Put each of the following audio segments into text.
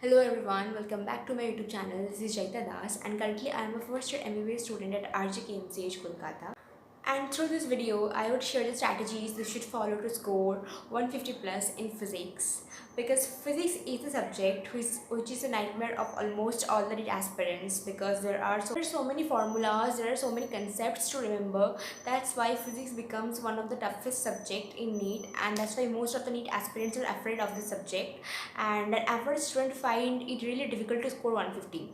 Hello everyone, welcome back to my YouTube channel. This is Jaita Das and currently I am a first year MBBS student at RGKMCH Kolkata. And through this video, I would share the strategies you should follow to score 150 plus in physics. Because physics is a subject which is a nightmare of almost all the NEET aspirants because there are so many formulas, there are so many concepts to remember. That's why physics becomes one of the toughest subject in NEET, and that's why most of the NEET aspirants are afraid of this subject, and an average student find it really difficult to score 150.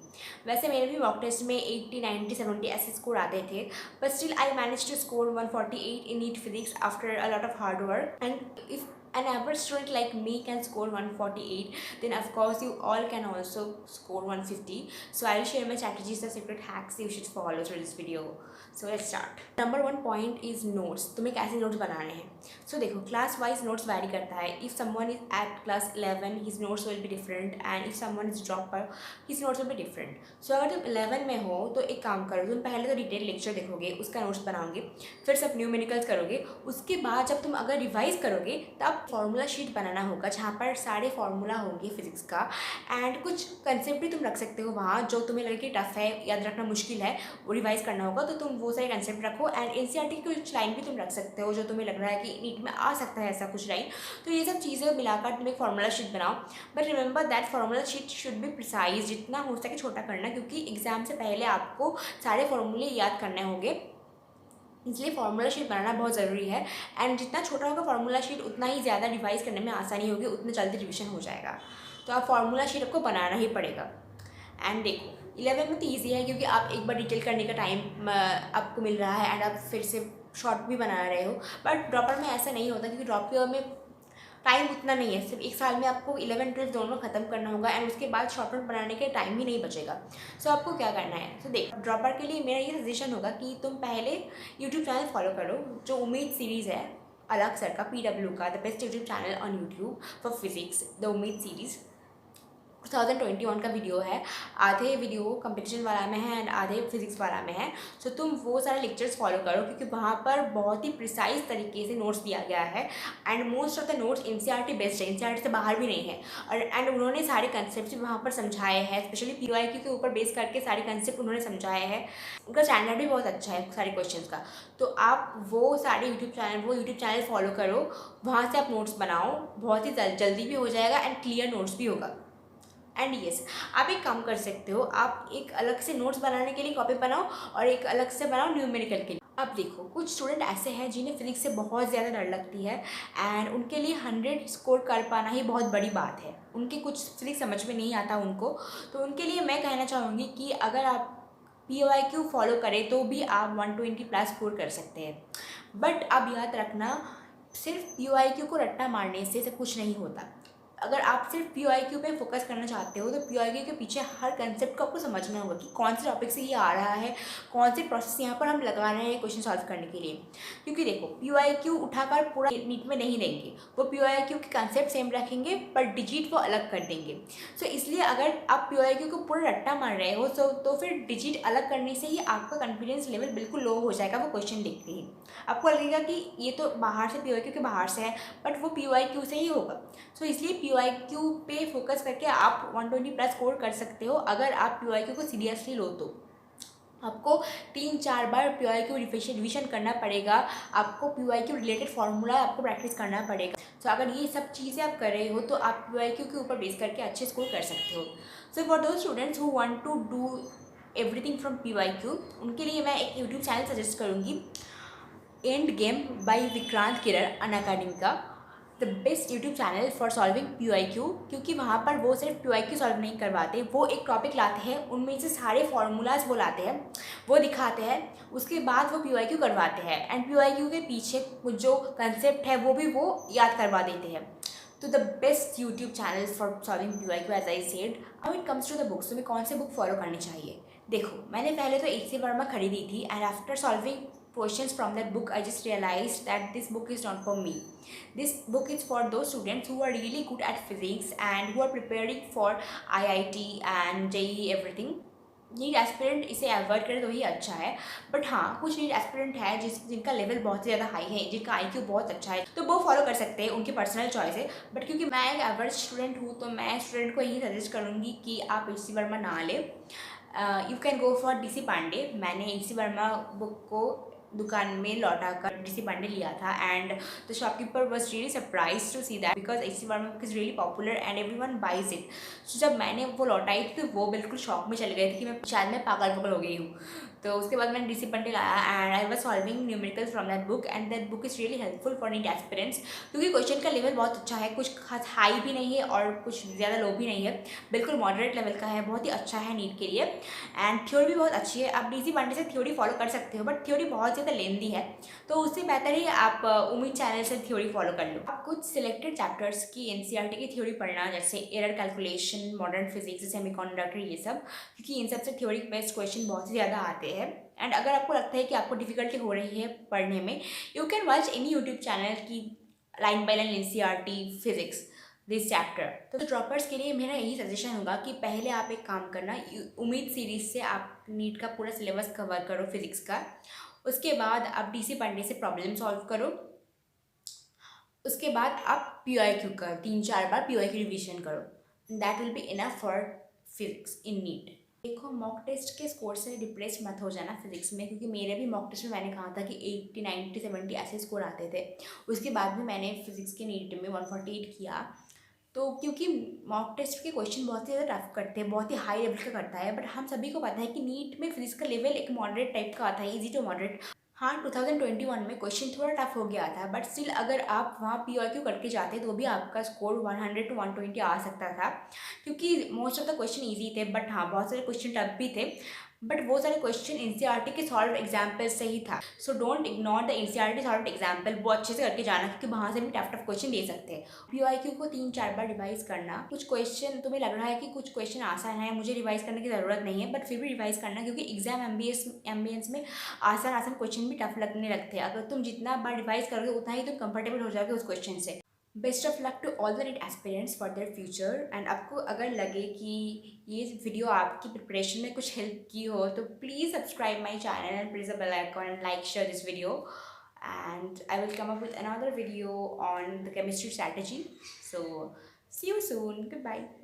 वैसे मेरे भी mock test में 80, 90, 70 ऐसे score आते थे, but still I managed to score 148 in NEET physics after a lot of hard work. And if an average student like me can score 148, then of course you all can also score 150. So I'll share my strategies, the secret hacks you should follow through this video. So let's start. Number one point is notes. तुम्हें कैसे notes बनाने हैं? So देखो, class wise notes vary करता है. If someone is at class 11, his notes will be different, and if someone is dropper, his notes will be different. So अगर तुम 11 में हो तो एक काम करो, तुम पहले तो डिटेल लेक्चर देखोगे, उसका नोट्स बनाओगे, फिर सब न्यूमेरिकल्स करोगे. उसके बाद जब तुम अगर रिवाइज करोगे तब फार्मूला शीट बनाना होगा जहाँ पर सारे फार्मूला होंगे फिजिक्स का, एंड कुछ कंसेप्ट भी तुम रख सकते हो वहाँ जो तुम्हें लगे कि टफ है, याद रखना मुश्किल है, वो रिवाइज करना होगा, तो तुम वो सारे कंसेप्ट रखो. एंड एनसीईआरटी की कुछ लाइन भी तुम रख सकते हो जो तुम्हें लग रहा है कि नीट में आ सकता है ऐसा कुछ लाइन. तो ये सब चीज़ें मिलाकर तुम एक फार्मूला शीट बनाओ. But remember that formula sheet should be precise, जितना हो सके छोटा करना, क्योंकि एग्जाम से पहले आपको सारे फार्मूले याद करने होंगे, इसलिए फार्मूला शीट बनाना बहुत ज़रूरी है. एंड जितना छोटा होगा फार्मूला शीट उतना ही ज़्यादा रिवाइज करने में आसानी होगी, उतना जल्दी रिविजन हो जाएगा. तो आप फार्मूला शीट आपको बनाना ही पड़ेगा. एंड देखो, 11 में तो ईजी है क्योंकि आप एक बार डिटेल करने का टाइम आपको मिल रहा है एंड आप फिर से शॉर्ट भी बना रहे हो. बट ड्रॉपर में ऐसा नहीं होता क्योंकि ड्रॉपर में टाइम उतना नहीं है. सिर्फ एक साल में आपको 11, 12 दोनों ख़त्म करना होगा एंड उसके बाद शॉर्ट नोट बनाने के टाइम ही नहीं बचेगा. सो आपको क्या करना है? तो देख, ड्रॉपर के लिए मेरा ये सजेशन होगा कि तुम पहले यूट्यूब चैनल फॉलो करो जो उम्मीद सीरीज़ है, अलग सर का, PW का, the best YouTube channel on YouTube for physics, the उम्मीद सीरीज़. 2021 का वीडियो है. आधे वीडियो कंपटीशन वाला में है एंड आधे फिजिक्स वाला में है. सो तुम वो सारे लेक्चर्स फॉलो करो क्योंकि वहाँ पर बहुत ही प्रिसाइज तरीके से नोट्स दिया गया है and most of the notes NCERT based है, एनसीईआरटी से बाहर भी नहीं है. और एंड उन्होंने सारे कंसेप्ट भी वहाँ पर समझाए हैं, स्पेशली पीवाईक्यू के ऊपर बेस करके सारे कंसेप्ट उन्होंने समझाए हैं. उनका स्टैंडर्ड भी बहुत अच्छा है सारे क्वेश्चन का. तो आप वो सारे यूट्यूब चैनल फॉलो करो, वहाँ से आप नोट्स बनाओ, बहुत ही जल्दी भी हो जाएगा एंड क्लियर नोट्स भी होगा. एंड येस, आप एक काम कर सकते हो, आप एक अलग से नोट्स बनाने के लिए कॉपी बनाओ और एक अलग से बनाओ न्यूमेरिकल के लिए. अब देखो, कुछ स्टूडेंट ऐसे हैं जिन्हें फिजिक्स से बहुत ज़्यादा डर लगती है एंड उनके लिए 100 स्कोर कर पाना ही बहुत बड़ी बात है. उनके कुछ फिजिक्स समझ में नहीं आता उनको, तो उनके लिए मैं कहना चाहूँगी कि अगर आप PYQ फॉलो करें तो भी आप 120 प्लस स्कोर कर सकते हैं. बट अब याद रखना, सिर्फ PYQ को रट्टा मारने से कुछ नहीं होता. अगर आप सिर्फ PYQ पे फोकस करना चाहते हो तो PYQ के पीछे हर कंसेप्ट को आपको समझना होगा कि कौन से टॉपिक से ये आ रहा है, कौन से प्रोसेस यहाँ पर हम लगा रहे हैं क्वेश्चन सॉल्व करने के लिए. क्योंकि देखो, PYQ उठाकर पूरा नीट में नहीं देंगे, वो PYQ के कंसेप्ट सेम रखेंगे पर डिजिट वो अलग कर देंगे. सो इसलिए अगर आप PYQ को पूरा रट्टा मार रहे हो तो फिर डिजिट अलग करने से ही आपका कॉन्फिडेंस लेवल बिल्कुल लो हो जाएगा. वो क्वेश्चन देखते ही आपको लगेगा कि ये तो बाहर से PYQ के बाहर से है, बट वो PYQ से ही होगा. सो इसलिए PYQ पे फोकस करके आप 120 प्लस स्कोर कर सकते हो. अगर आप PYQ को सीरियसली लो तो आपको 3-4 बार PYQ रिविजन करना पड़ेगा, आपको PYQ रिलेटेड फार्मूला आपको प्रैक्टिस करना पड़ेगा. सो अगर ये सब चीज़ें आप कर रहे हो तो आप PYQ के ऊपर बेस करके अच्छे स्कोर कर सकते हो. So for those students who want to do everything from PYQ, उनके लिए मैं एक यूट्यूब चैनल सजेस्ट करूँगी, and game by Vikrant Kiran Unacademy का, the best YouTube channel for solving PYQ. क्योंकि वहाँ पर वो सिर्फ PYQ सॉल्व नहीं करवाते, वो एक टॉपिक लाते हैं, उनमें से सारे फार्मूलाज वो लाते हैं, वो दिखाते हैं, उसके बाद वो PYQ करवाते हैं एंड PYQ के पीछे कुछ जो कंसेप्ट है वो भी वो याद करवा देते हैं. तो the best YouTube channel for solving PYQ as I said. Now it comes to the books, तुम्हें कौन से बुक फॉलो करनी चाहिए? देखो, मैंने पहले तो HC वर्मा खरीदी थी and after solving questions from that book I just realized that this book is not for me. This book is for those students who are really good at physics and who are preparing for IIT and JEE everything. NEET aspirant इसे avoid करे तो ही अच्छा है। But हाँ, कुछ NEET aspirant है जिनका level बहुत ही ज़्यादा हाई है, जिनका आईक्यू बहुत अच्छा है, तो वो फॉलो कर सकते हैं, उनकी पर्सनल चॉइस है। बट क्योंकि मैं एक एवरेज स्टूडेंट हूँ, तो मैं स्टूडेंट को यही सजेस्ट करूँगी कि आप AC वर्मा ना ले। You can go for DC Pandey. मैंने AC वर्मा बुक को दुकान में लौटा कर DC पांडे लिया था, and the shopkeeper was really surprise to see that because AC Verma book is really popular and everyone buys it. So जब मैंने वो लौटाई थी तो वो बिल्कुल शॉक में चले गए थे कि मैं शायद मैं पागल पगल हो गई हूँ। तो उसके बाद मैंने DC पांडे लाया and I was solving numericals from that book, and that book is really helpful for NEET aspirants, क्योंकि क्वेश्चन का लेवल बहुत अच्छा है, कुछ खास हाई भी नहीं है और कुछ ज़्यादा लो भी नहीं है, बिल्कुल मॉडरेट लेवल का है, बहुत ही अच्छा है नीट के लिए। एंड थ्योरी भी बहुत अच्छी है। आप DC पांडे से थ्योरी फॉलो कर सकते हो, बट थ्योरी बहुत ज़्यादा लेंदी है, तो उससे बेहतर ही आप उम्मीद चैनल से थ्योरी फॉलो कर लो। आप कुछ सिलेक्टेड चैप्टर्स की NCERT की थ्योरी पढ़ना, जैसे error calculation, modern physics, semiconductor, ये सब, क्योंकि इन सब से थ्योरी बेस्ड क्वेश्चन बहुत ही ज़्यादा आते हैं। एंड अगर आपको लगता है कि आपको डिफिकल्टी हो रही है पढ़ने में, you can watch any YouTube channel की line by line NCERT physics this chapter. तो ड्रॉपर्स के लिए मेरा यही सजेशन होगा कि पहले आप एक काम करना, उम्मीद सीरीज से आप नीट का पूरा सिलेबस कवर करो फिजिक्स का। उसके बाद आप DC पांडे से प्रॉब्लम सॉल्व करो। उसके बाद आप PYQ का 3-4 बार PYQ रिविजन करो। That will be enough for physics in NEET. देखो, मॉक टेस्ट के स्कोर से डिप्रेस मत हो जाना फिजिक्स में, क्योंकि मेरे भी मॉक टेस्ट में मैंने कहा था कि 80, 90, 70 ऐसे स्कोर आते थे। उसके बाद भी मैंने फिजिक्स के नीट में 148 किया। तो क्योंकि मॉक टेस्ट के क्वेश्चन बहुत ही ज़्यादा टफ करते हैं, बहुत ही हाई लेवल का करता है, बट हम सभी को पता है कि नीट में फिजिक्स का लेवल एक मॉडरेट टाइप का आता है, इजी टू मॉडरेट। हाँ, 2021 में क्वेश्चन थोड़ा टफ हो गया था, बट स्टिल अगर आप वहाँ PYQ करके जाते तो भी आपका स्कोर 100 to 120 आ सकता था, क्योंकि most of the question easy थे। बट हाँ, बहुत सारे क्वेश्चन टफ भी थे, बट वो सारे क्वेश्चन NCERT के सॉल्व एग्जाम्पल से ही था। So don't ignore the NCERT solve example, वो अच्छे से करके जाना, क्योंकि वहाँ से भी टफ टफ क्वेश्चन दे सकते हैं। PYQ को 3-4 बार रिवाइज करना। कुछ क्वेश्चन तुम्हें लग रहा है कि कुछ क्वेश्चन आसान है, मुझे रिवाइज करने की ज़रूरत नहीं है, बट फिर भी रिवाइज करना, क्योंकि एग्जाम एम्बियंस में आसान आसान क्वेश्चन भी टफ लगने लगते हैं। अगर तुम जितना बार रिवाइज करोगे उतना ही तुम कंफर्टेबल हो जाओगे उस क्वेश्चन से। Best of luck to all the NEET aspirants for their future. And आपको अगर लगे कि ये वीडियो आपकी प्रिपरेशन में कुछ हेल्प की हो, तो please subscribe my channel and press the bell icon and like share this video, and I will come up with another video on the chemistry strategy. So see you soon. Goodbye.